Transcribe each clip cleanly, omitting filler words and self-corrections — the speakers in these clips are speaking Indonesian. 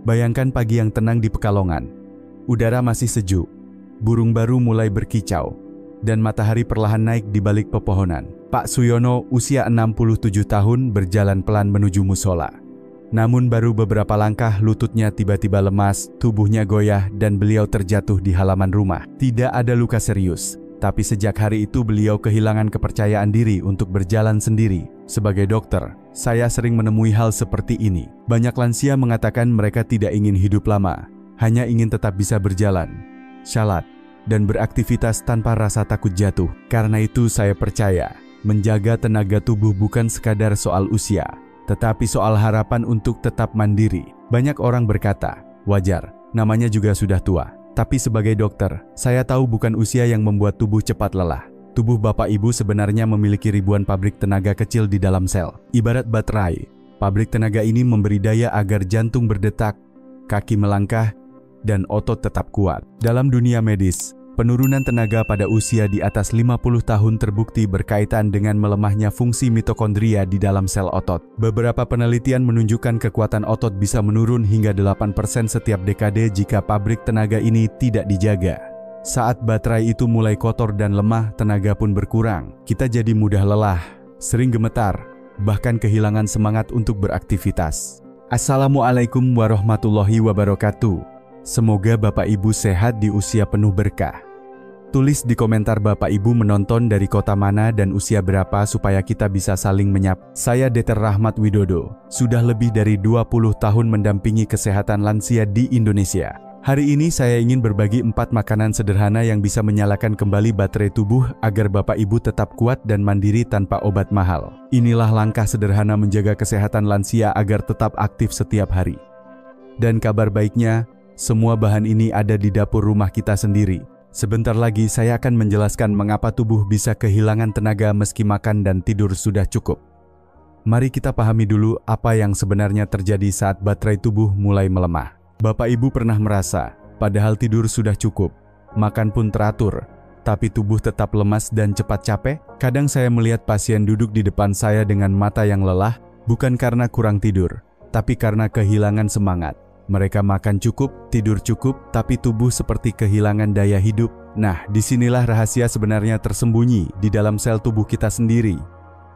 Bayangkan pagi yang tenang di Pekalongan. Udara masih sejuk, burung baru mulai berkicau, dan matahari perlahan naik di balik pepohonan. Pak Suyono, usia 67 tahun, berjalan pelan menuju musola. Namun baru beberapa langkah lututnya tiba-tiba lemas, tubuhnya goyah, dan beliau terjatuh di halaman rumah. Tidak ada luka serius, tapi sejak hari itu beliau kehilangan kepercayaan diri untuk berjalan sendiri. Sebagai dokter, saya sering menemui hal seperti ini. Banyak lansia mengatakan mereka tidak ingin hidup lama, hanya ingin tetap bisa berjalan, shalat, dan beraktivitas tanpa rasa takut jatuh. Karena itu saya percaya, menjaga tenaga tubuh bukan sekadar soal usia, tetapi soal harapan untuk tetap mandiri. Banyak orang berkata, wajar, namanya juga sudah tua. Tapi sebagai dokter, saya tahu bukan usia yang membuat tubuh cepat lelah. Tubuh Bapak Ibu sebenarnya memiliki ribuan pabrik tenaga kecil di dalam sel. Ibarat baterai, pabrik tenaga ini memberi daya agar jantung berdetak, kaki melangkah, dan otot tetap kuat. Dalam dunia medis, penurunan tenaga pada usia di atas 50 tahun terbukti berkaitan dengan melemahnya fungsi mitokondria di dalam sel otot. Beberapa penelitian menunjukkan kekuatan otot bisa menurun hingga 8% setiap dekade jika pabrik tenaga ini tidak dijaga. Saat baterai itu mulai kotor dan lemah, tenaga pun berkurang. Kita jadi mudah lelah, sering gemetar, bahkan kehilangan semangat untuk beraktivitas. Assalamualaikum warahmatullahi wabarakatuh. Semoga Bapak Ibu sehat di usia penuh berkah. Tulis di komentar Bapak Ibu menonton dari kota mana dan usia berapa supaya kita bisa saling menyapa. Saya Dr. Rahmat Widodo, sudah lebih dari 20 tahun mendampingi kesehatan lansia di Indonesia. Hari ini saya ingin berbagi 4 makanan sederhana yang bisa menyalakan kembali baterai tubuh agar Bapak Ibu tetap kuat dan mandiri tanpa obat mahal. Inilah langkah sederhana menjaga kesehatan lansia agar tetap aktif setiap hari. Dan kabar baiknya, semua bahan ini ada di dapur rumah kita sendiri. Sebentar lagi saya akan menjelaskan mengapa tubuh bisa kehilangan tenaga meski makan dan tidur sudah cukup. Mari kita pahami dulu apa yang sebenarnya terjadi saat baterai tubuh mulai melemah. Bapak Ibu pernah merasa, padahal tidur sudah cukup, makan pun teratur, tapi tubuh tetap lemas dan cepat capek? Kadang saya melihat pasien duduk di depan saya dengan mata yang lelah, bukan karena kurang tidur, tapi karena kehilangan semangat. Mereka makan cukup, tidur cukup, tapi tubuh seperti kehilangan daya hidup. Nah, disinilah rahasia sebenarnya tersembunyi di dalam sel tubuh kita sendiri.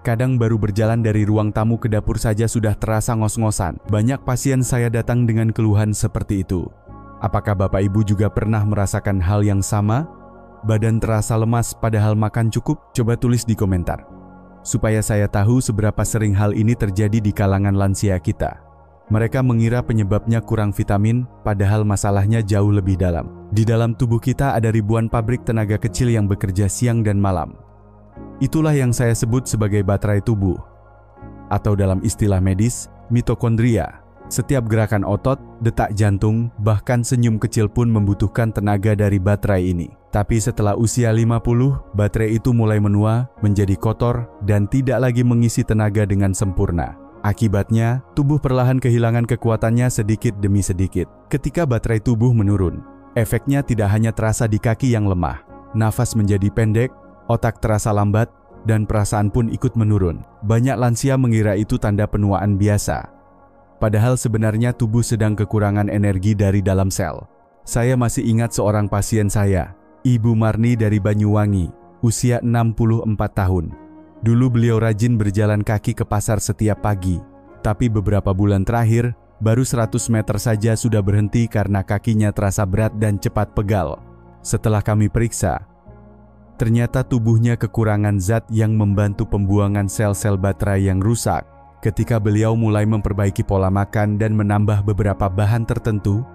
Kadang baru berjalan dari ruang tamu ke dapur saja sudah terasa ngos-ngosan. Banyak pasien saya datang dengan keluhan seperti itu. Apakah Bapak Ibu juga pernah merasakan hal yang sama? Badan terasa lemas padahal makan cukup? Coba tulis di komentar, supaya saya tahu seberapa sering hal ini terjadi di kalangan lansia kita. Mereka mengira penyebabnya kurang vitamin, padahal masalahnya jauh lebih dalam. Di dalam tubuh kita ada ribuan pabrik tenaga kecil yang bekerja siang dan malam. Itulah yang saya sebut sebagai baterai tubuh, atau dalam istilah medis, mitokondria. Setiap gerakan otot, detak jantung, bahkan senyum kecil pun membutuhkan tenaga dari baterai ini. Tapi setelah usia 50, baterai itu mulai menua, menjadi kotor, dan tidak lagi mengisi tenaga dengan sempurna. Akibatnya, tubuh perlahan kehilangan kekuatannya sedikit demi sedikit. Ketika baterai tubuh menurun, efeknya tidak hanya terasa di kaki yang lemah, nafas menjadi pendek, otak terasa lambat, dan perasaan pun ikut menurun. Banyak lansia mengira itu tanda penuaan biasa. Padahal sebenarnya tubuh sedang kekurangan energi dari dalam sel. Saya masih ingat seorang pasien saya, Ibu Marni dari Banyuwangi, usia 64 tahun. Dulu beliau rajin berjalan kaki ke pasar setiap pagi. Tapi beberapa bulan terakhir, baru 100 meter saja sudah berhenti karena kakinya terasa berat dan cepat pegal. Setelah kami periksa, ternyata tubuhnya kekurangan zat yang membantu pembuangan sel-sel baterai yang rusak. Ketika beliau mulai memperbaiki pola makan dan menambah beberapa bahan tertentu,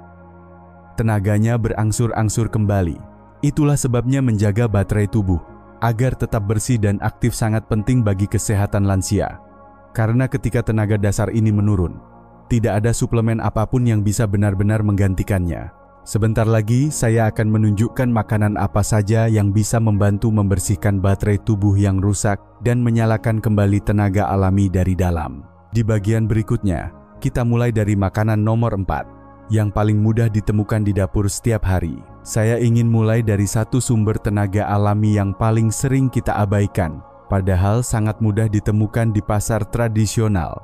tenaganya berangsur-angsur kembali. Itulah sebabnya menjaga baterai tubuh agar tetap bersih dan aktif sangat penting bagi kesehatan lansia. Karena ketika tenaga dasar ini menurun, tidak ada suplemen apapun yang bisa benar-benar menggantikannya. Sebentar lagi saya akan menunjukkan makanan apa saja yang bisa membantu membersihkan baterai tubuh yang rusak dan menyalakan kembali tenaga alami dari dalam. Di bagian berikutnya, kita mulai dari makanan nomor 4, yang paling mudah ditemukan di dapur setiap hari. Saya ingin mulai dari satu sumber tenaga alami yang paling sering kita abaikan, padahal sangat mudah ditemukan di pasar tradisional.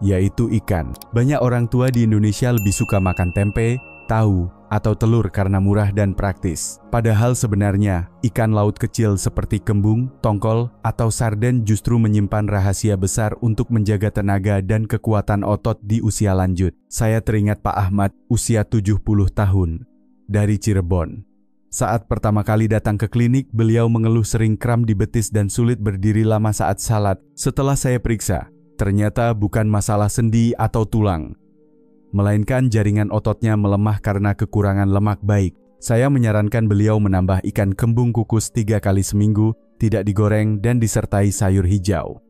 yaitu ikan. Banyak orang tua di Indonesia lebih suka makan tempe, tahu, atau telur karena murah dan praktis. Padahal sebenarnya, ikan laut kecil seperti kembung, tongkol, atau sarden justru menyimpan rahasia besar untuk menjaga tenaga dan kekuatan otot di usia lanjut. Saya teringat Pak Ahmad, usia 70 tahun, dari Cirebon. Saat pertama kali datang ke klinik, beliau mengeluh sering kram di betis dan sulit berdiri lama saat salat. Setelah saya periksa, ternyata bukan masalah sendi atau tulang, melainkan jaringan ototnya melemah karena kekurangan lemak baik. Saya menyarankan beliau menambah ikan kembung kukus 3 kali seminggu, tidak digoreng dan disertai sayur hijau.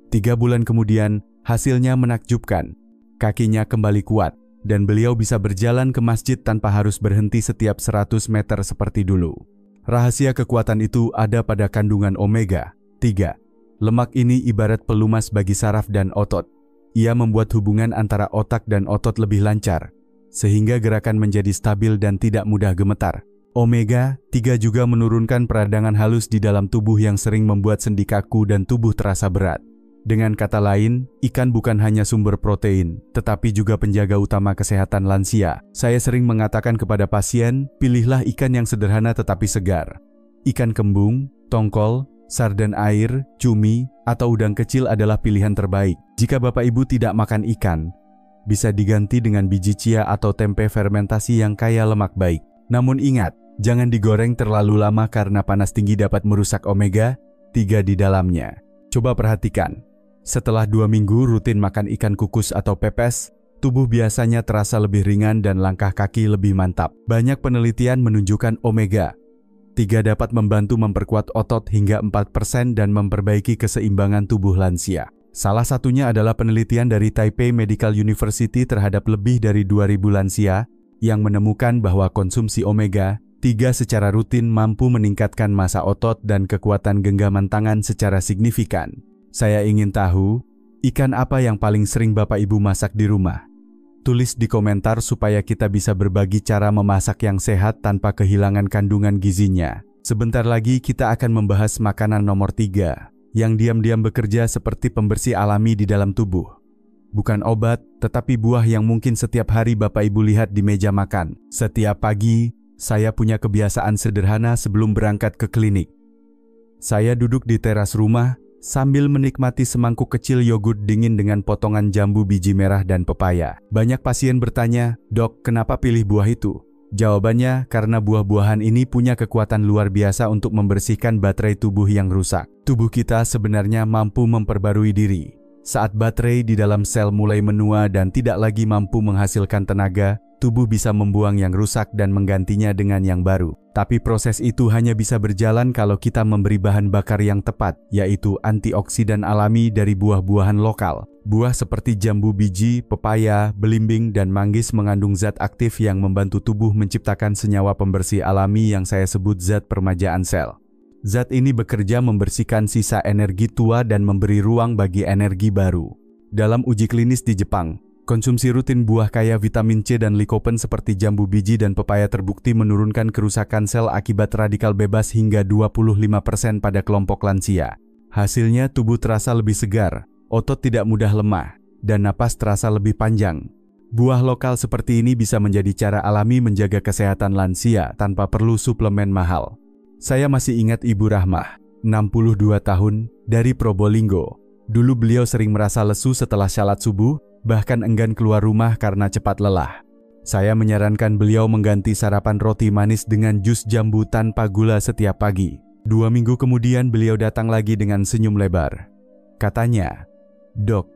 3 bulan kemudian, hasilnya menakjubkan. Kakinya kembali kuat, dan beliau bisa berjalan ke masjid tanpa harus berhenti setiap 100 meter seperti dulu. Rahasia kekuatan itu ada pada kandungan omega 3. Lemak ini ibarat pelumas bagi saraf dan otot. Ia membuat hubungan antara otak dan otot lebih lancar, sehingga gerakan menjadi stabil dan tidak mudah gemetar. Omega 3 juga menurunkan peradangan halus di dalam tubuh yang sering membuat sendi kaku dan tubuh terasa berat. Dengan kata lain, ikan bukan hanya sumber protein, tetapi juga penjaga utama kesehatan lansia. Saya sering mengatakan kepada pasien, pilihlah ikan yang sederhana tetapi segar. Ikan kembung, tongkol, sarden air, cumi, atau udang kecil adalah pilihan terbaik. Jika Bapak Ibu tidak makan ikan, bisa diganti dengan biji chia atau tempe fermentasi yang kaya lemak baik. Namun ingat, jangan digoreng terlalu lama karena panas tinggi dapat merusak omega 3 di dalamnya. Coba perhatikan. Setelah 2 minggu rutin makan ikan kukus atau pepes, tubuh biasanya terasa lebih ringan dan langkah kaki lebih mantap. Banyak penelitian menunjukkan omega 3 dapat membantu memperkuat otot hingga 4% dan memperbaiki keseimbangan tubuh lansia. Salah satunya adalah penelitian dari Taipei Medical University terhadap lebih dari 2.000 lansia yang menemukan bahwa konsumsi omega 3 secara rutin mampu meningkatkan massa otot dan kekuatan genggaman tangan secara signifikan. Saya ingin tahu, ikan apa yang paling sering Bapak Ibu masak di rumah? Tulis di komentar supaya kita bisa berbagi cara memasak yang sehat tanpa kehilangan kandungan gizinya. Sebentar lagi kita akan membahas makanan nomor 3, yang diam-diam bekerja seperti pembersih alami di dalam tubuh. Bukan obat, tetapi buah yang mungkin setiap hari Bapak Ibu lihat di meja makan. Setiap pagi, saya punya kebiasaan sederhana sebelum berangkat ke klinik. Saya duduk di teras rumah, sambil menikmati semangkuk kecil yogurt dingin dengan potongan jambu biji merah dan pepaya. Banyak pasien bertanya, "Dok, kenapa pilih buah itu?" Jawabannya, karena buah-buahan ini punya kekuatan luar biasa untuk membersihkan baterai tubuh yang rusak. Tubuh kita sebenarnya mampu memperbarui diri. Saat baterai di dalam sel mulai menua dan tidak lagi mampu menghasilkan tenaga, tubuh bisa membuang yang rusak dan menggantinya dengan yang baru. Tapi proses itu hanya bisa berjalan kalau kita memberi bahan bakar yang tepat, yaitu antioksidan alami dari buah-buahan lokal. Buah seperti jambu biji, pepaya, belimbing, dan manggis mengandung zat aktif yang membantu tubuh menciptakan senyawa pembersih alami yang saya sebut zat permajaan sel. Zat ini bekerja membersihkan sisa energi tua dan memberi ruang bagi energi baru. Dalam uji klinis di Jepang, konsumsi rutin buah kaya vitamin C dan likopen seperti jambu biji dan pepaya terbukti menurunkan kerusakan sel akibat radikal bebas hingga 25% pada kelompok lansia. Hasilnya tubuh terasa lebih segar, otot tidak mudah lemah, dan napas terasa lebih panjang. Buah lokal seperti ini bisa menjadi cara alami menjaga kesehatan lansia tanpa perlu suplemen mahal. Saya masih ingat Ibu Rahmah, 62 tahun, dari Probolinggo. Dulu beliau sering merasa lesu setelah salat subuh, bahkan enggan keluar rumah karena cepat lelah. Saya menyarankan beliau mengganti sarapan roti manis dengan jus jambu tanpa gula setiap pagi. 2 minggu kemudian beliau datang lagi dengan senyum lebar. Katanya, "Dok,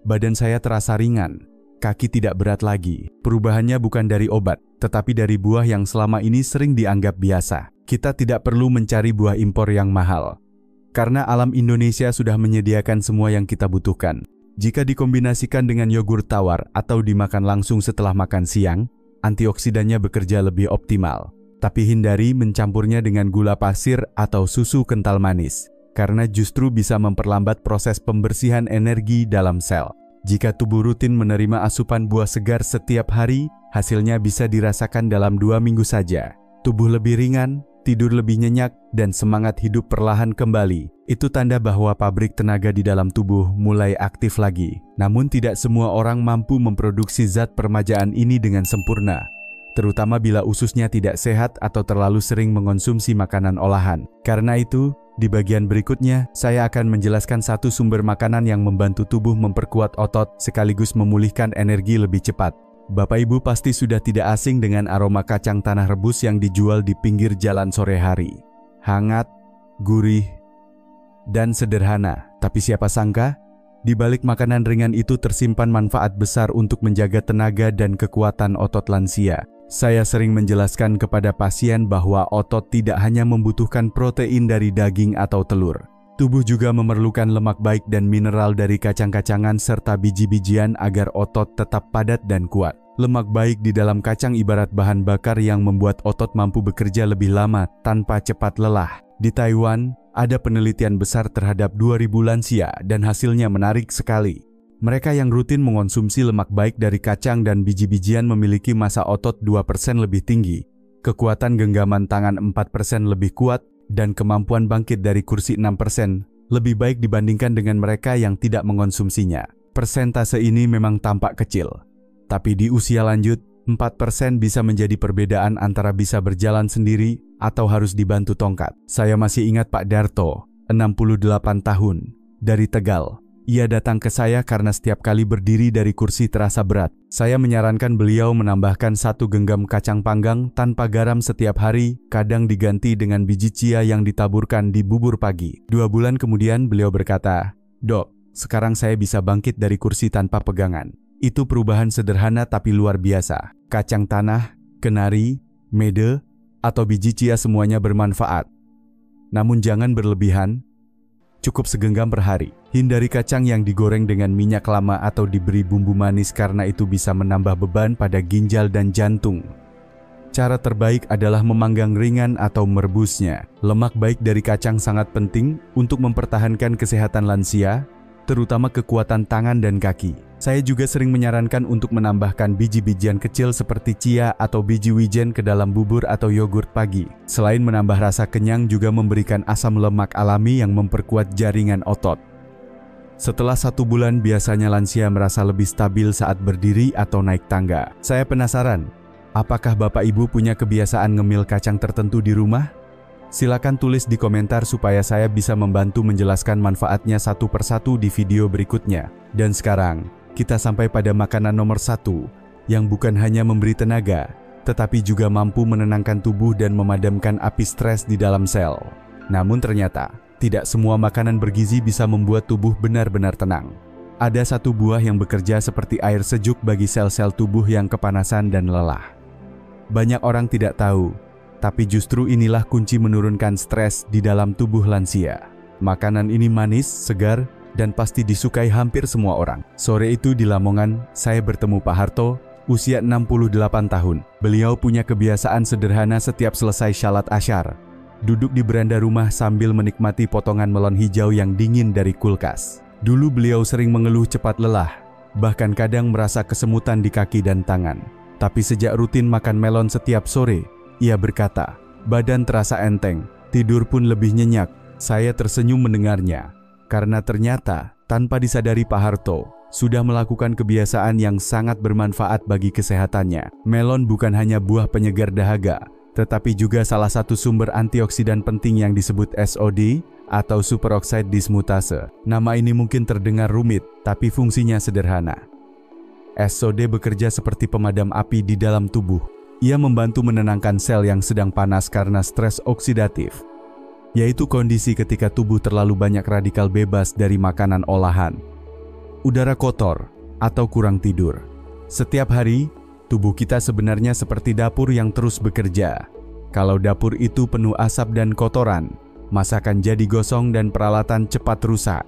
badan saya terasa ringan, kaki tidak berat lagi. Perubahannya bukan dari obat, tetapi dari buah yang selama ini sering dianggap biasa. Kita tidak perlu mencari buah impor yang mahal, karena alam Indonesia sudah menyediakan semua yang kita butuhkan. Jika dikombinasikan dengan yogurt tawar atau dimakan langsung setelah makan siang, antioksidannya bekerja lebih optimal. Tapi hindari mencampurnya dengan gula pasir atau susu kental manis, karena justru bisa memperlambat proses pembersihan energi dalam sel. Jika tubuh rutin menerima asupan buah segar setiap hari, hasilnya bisa dirasakan dalam 2 minggu saja. Tubuh lebih ringan, tidur lebih nyenyak, dan semangat hidup perlahan kembali. Itu tanda bahwa pabrik tenaga di dalam tubuh mulai aktif lagi. Namun tidak semua orang mampu memproduksi zat permajaan ini dengan sempurna, terutama bila ususnya tidak sehat atau terlalu sering mengonsumsi makanan olahan. Karena itu, di bagian berikutnya, saya akan menjelaskan satu sumber makanan yang membantu tubuh memperkuat otot sekaligus memulihkan energi lebih cepat. Bapak Ibu pasti sudah tidak asing dengan aroma kacang tanah rebus yang dijual di pinggir jalan sore hari. Hangat, gurih, dan sederhana. Tapi siapa sangka, di balik makanan ringan itu tersimpan manfaat besar untuk menjaga tenaga dan kekuatan otot lansia. Saya sering menjelaskan kepada pasien bahwa otot tidak hanya membutuhkan protein dari daging atau telur. Tubuh juga memerlukan lemak baik dan mineral dari kacang-kacangan serta biji-bijian agar otot tetap padat dan kuat. Lemak baik di dalam kacang ibarat bahan bakar yang membuat otot mampu bekerja lebih lama tanpa cepat lelah. Di Taiwan, ada penelitian besar terhadap 2.000 lansia dan hasilnya menarik sekali. Mereka yang rutin mengonsumsi lemak baik dari kacang dan biji-bijian memiliki massa otot 2% lebih tinggi, kekuatan genggaman tangan 4% lebih kuat, dan kemampuan bangkit dari kursi 6% lebih baik dibandingkan dengan mereka yang tidak mengonsumsinya. Persentase ini memang tampak kecil, tapi di usia lanjut, 4% bisa menjadi perbedaan antara bisa berjalan sendiri atau harus dibantu tongkat. Saya masih ingat Pak Darto, 68 tahun, dari Tegal. Ia datang ke saya karena setiap kali berdiri dari kursi terasa berat. Saya menyarankan beliau menambahkan 1 genggam kacang panggang tanpa garam setiap hari, kadang diganti dengan biji chia yang ditaburkan di bubur pagi. 2 bulan kemudian beliau berkata, "Dok, sekarang saya bisa bangkit dari kursi tanpa pegangan." Itu perubahan sederhana tapi luar biasa. Kacang tanah, kenari, mede, atau biji chia semuanya bermanfaat. Namun jangan berlebihan. Cukup segenggam per hari. Hindari kacang yang digoreng dengan minyak lama atau diberi bumbu manis karena itu bisa menambah beban pada ginjal dan jantung. Cara terbaik adalah memanggang ringan atau merebusnya. Lemak baik dari kacang sangat penting untuk mempertahankan kesehatan lansia, terutama kekuatan tangan dan kaki. Saya juga sering menyarankan untuk menambahkan biji-bijian kecil seperti chia atau biji wijen ke dalam bubur atau yogurt pagi. Selain menambah rasa kenyang, juga memberikan asam lemak alami yang memperkuat jaringan otot. Setelah 1 bulan, biasanya lansia merasa lebih stabil saat berdiri atau naik tangga. Saya penasaran, apakah Bapak Ibu punya kebiasaan ngemil kacang tertentu di rumah? Silakan tulis di komentar supaya saya bisa membantu menjelaskan manfaatnya satu persatu di video berikutnya. Dan sekarang, kita sampai pada makanan nomor 1, yang bukan hanya memberi tenaga, tetapi juga mampu menenangkan tubuh dan memadamkan api stres di dalam sel. Namun ternyata, tidak semua makanan bergizi bisa membuat tubuh benar-benar tenang. Ada 1 buah yang bekerja seperti air sejuk bagi sel-sel tubuh yang kepanasan dan lelah. Banyak orang tidak tahu, tapi justru inilah kunci menurunkan stres di dalam tubuh lansia. Makanan ini manis, segar, dan pasti disukai hampir semua orang. Sore itu di Lamongan, saya bertemu Pak Harto, usia 68 tahun. Beliau punya kebiasaan sederhana setiap selesai Shalat Asyar, duduk di beranda rumah sambil menikmati potongan melon hijau yang dingin dari kulkas. Dulu beliau sering mengeluh cepat lelah, bahkan kadang merasa kesemutan di kaki dan tangan. Tapi sejak rutin makan melon setiap sore, ia berkata, badan terasa enteng, tidur pun lebih nyenyak. Saya tersenyum mendengarnya, karena ternyata tanpa disadari Pak Harto sudah melakukan kebiasaan yang sangat bermanfaat bagi kesehatannya. Melon bukan hanya buah penyegar dahaga, tetapi juga salah satu sumber antioksidan penting yang disebut SOD atau superoxide dismutase. Nama ini mungkin terdengar rumit, tapi fungsinya sederhana. SOD bekerja seperti pemadam api di dalam tubuh. Ia membantu menenangkan sel yang sedang panas karena stres oksidatif, yaitu kondisi ketika tubuh terlalu banyak radikal bebas dari makanan olahan, udara kotor, atau kurang tidur. Setiap hari, tubuh kita sebenarnya seperti dapur yang terus bekerja. Kalau dapur itu penuh asap dan kotoran, masakan jadi gosong dan peralatan cepat rusak.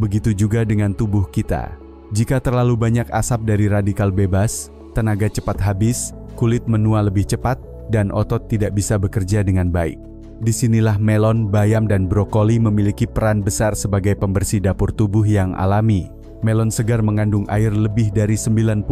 Begitu juga dengan tubuh kita. Jika terlalu banyak asap dari radikal bebas, tenaga cepat habis, kulit menua lebih cepat, dan otot tidak bisa bekerja dengan baik. Disinilah melon, bayam, dan brokoli memiliki peran besar sebagai pembersih dapur tubuh yang alami. Melon segar mengandung air lebih dari 90%,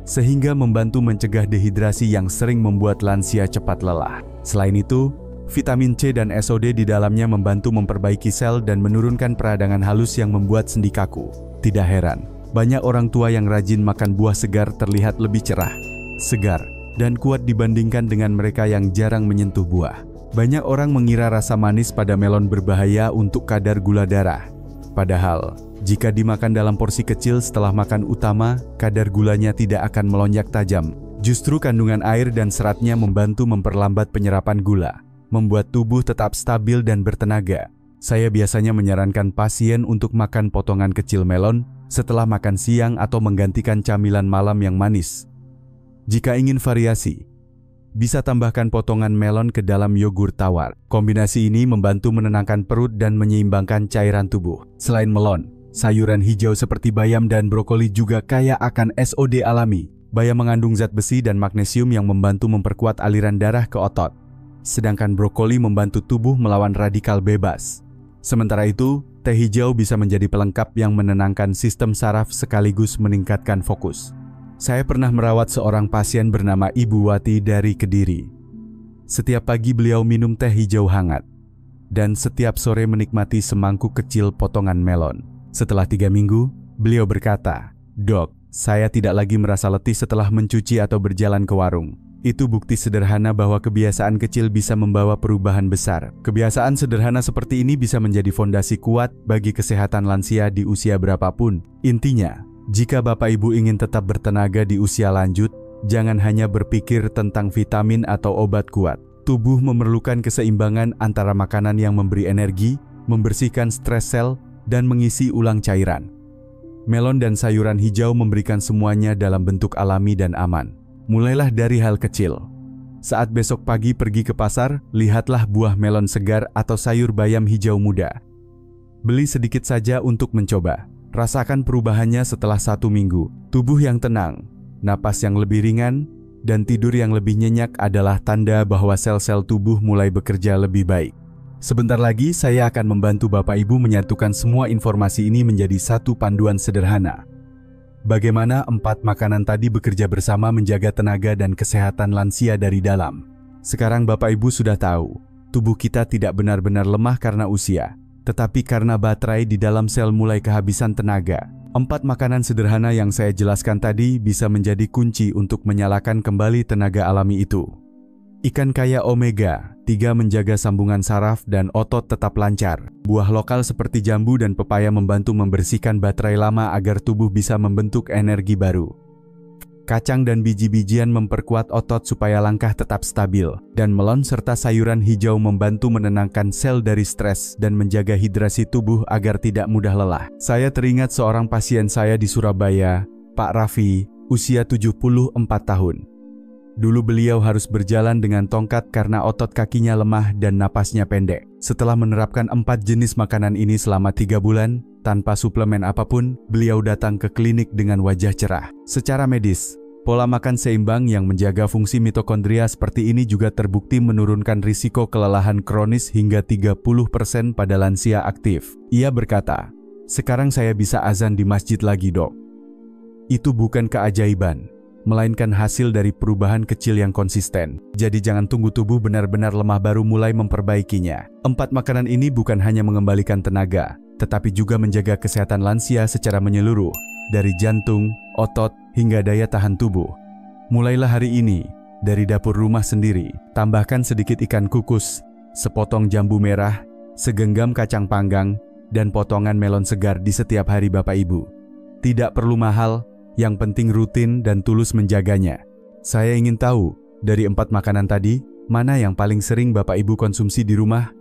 sehingga membantu mencegah dehidrasi yang sering membuat lansia cepat lelah. Selain itu, vitamin C dan SOD di dalamnya membantu memperbaiki sel dan menurunkan peradangan halus yang membuat sendi kaku. Tidak heran, banyak orang tua yang rajin makan buah segar terlihat lebih cerah, segar, dan kuat dibandingkan dengan mereka yang jarang menyentuh buah. Banyak orang mengira rasa manis pada melon berbahaya untuk kadar gula darah. Padahal, jika dimakan dalam porsi kecil setelah makan utama, kadar gulanya tidak akan melonjak tajam. Justru kandungan air dan seratnya membantu memperlambat penyerapan gula, membuat tubuh tetap stabil dan bertenaga. Saya biasanya menyarankan pasien untuk makan potongan kecil melon setelah makan siang atau menggantikan camilan malam yang manis. Jika ingin variasi, bisa tambahkan potongan melon ke dalam yogurt tawar. Kombinasi ini membantu menenangkan perut dan menyeimbangkan cairan tubuh. Selain melon, sayuran hijau seperti bayam dan brokoli juga kaya akan SOD alami. Bayam mengandung zat besi dan magnesium yang membantu memperkuat aliran darah ke otot. Sedangkan brokoli membantu tubuh melawan radikal bebas. Sementara itu, teh hijau bisa menjadi pelengkap yang menenangkan sistem saraf sekaligus meningkatkan fokus. Saya pernah merawat seorang pasien bernama Ibu Wati dari Kediri. Setiap pagi beliau minum teh hijau hangat, dan setiap sore menikmati semangkuk kecil potongan melon. Setelah 3 minggu, beliau berkata, "Dok, saya tidak lagi merasa letih setelah mencuci atau berjalan ke warung." Itu bukti sederhana bahwa kebiasaan kecil bisa membawa perubahan besar. Kebiasaan sederhana seperti ini bisa menjadi fondasi kuat bagi kesehatan lansia di usia berapapun. Intinya, jika Bapak Ibu ingin tetap bertenaga di usia lanjut, jangan hanya berpikir tentang vitamin atau obat kuat. Tubuh memerlukan keseimbangan antara makanan yang memberi energi, membersihkan stres sel, dan mengisi ulang cairan. Melon dan sayuran hijau memberikan semuanya dalam bentuk alami dan aman. Mulailah dari hal kecil. Saat besok pagi pergi ke pasar, lihatlah buah melon segar atau sayur bayam hijau muda. Beli sedikit saja untuk mencoba. Rasakan perubahannya setelah 1 minggu. Tubuh yang tenang, napas yang lebih ringan, dan tidur yang lebih nyenyak adalah tanda bahwa sel-sel tubuh mulai bekerja lebih baik. Sebentar lagi saya akan membantu Bapak Ibu menyatukan semua informasi ini menjadi satu panduan sederhana. Bagaimana 4 makanan tadi bekerja bersama menjaga tenaga dan kesehatan lansia dari dalam. Sekarang Bapak Ibu sudah tahu, tubuh kita tidak benar-benar lemah karena usia, tetapi karena baterai di dalam sel mulai kehabisan tenaga. 4 makanan sederhana yang saya jelaskan tadi bisa menjadi kunci untuk menyalakan kembali tenaga alami itu. Ikan kaya omega 3 menjaga sambungan saraf dan otot tetap lancar. Buah lokal seperti jambu dan pepaya membantu membersihkan baterai lama agar tubuh bisa membentuk energi baru. Kacang dan biji-bijian memperkuat otot supaya langkah tetap stabil. Dan melon serta sayuran hijau membantu menenangkan sel dari stres dan menjaga hidrasi tubuh agar tidak mudah lelah. Saya teringat seorang pasien saya di Surabaya, Pak Raffi, usia 74 tahun. Dulu beliau harus berjalan dengan tongkat karena otot kakinya lemah dan napasnya pendek. Setelah menerapkan 4 jenis makanan ini selama 3 bulan, tanpa suplemen apapun, beliau datang ke klinik dengan wajah cerah. Secara medis, pola makan seimbang yang menjaga fungsi mitokondria seperti ini juga terbukti menurunkan risiko kelelahan kronis hingga 30% pada lansia aktif. Ia berkata, "Sekarang saya bisa azan di masjid lagi, Dok." Itu bukan keajaiban, melainkan hasil dari perubahan kecil yang konsisten. Jadi jangan tunggu tubuh benar-benar lemah baru mulai memperbaikinya. 4 makanan ini bukan hanya mengembalikan tenaga, tetapi juga menjaga kesehatan lansia secara menyeluruh, dari jantung, otot, hingga daya tahan tubuh. Mulailah hari ini, dari dapur rumah sendiri. Tambahkan sedikit ikan kukus, sepotong jambu merah, segenggam kacang panggang, dan potongan melon segar di setiap hari Bapak Ibu. Tidak perlu mahal, yang penting rutin dan tulus menjaganya. Saya ingin tahu, dari 4 makanan tadi, mana yang paling sering Bapak Ibu konsumsi di rumah?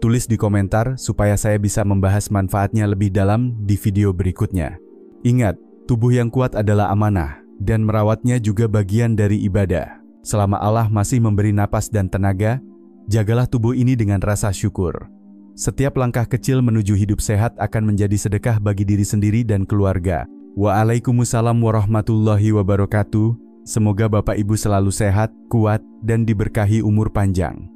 Tulis di komentar supaya saya bisa membahas manfaatnya lebih dalam di video berikutnya. Ingat, tubuh yang kuat adalah amanah, dan merawatnya juga bagian dari ibadah. Selama Allah masih memberi napas dan tenaga, jagalah tubuh ini dengan rasa syukur. Setiap langkah kecil menuju hidup sehat akan menjadi sedekah bagi diri sendiri dan keluarga. Waalaikumsalam warahmatullahi wabarakatuh. Semoga Bapak Ibu selalu sehat, kuat, dan diberkahi umur panjang.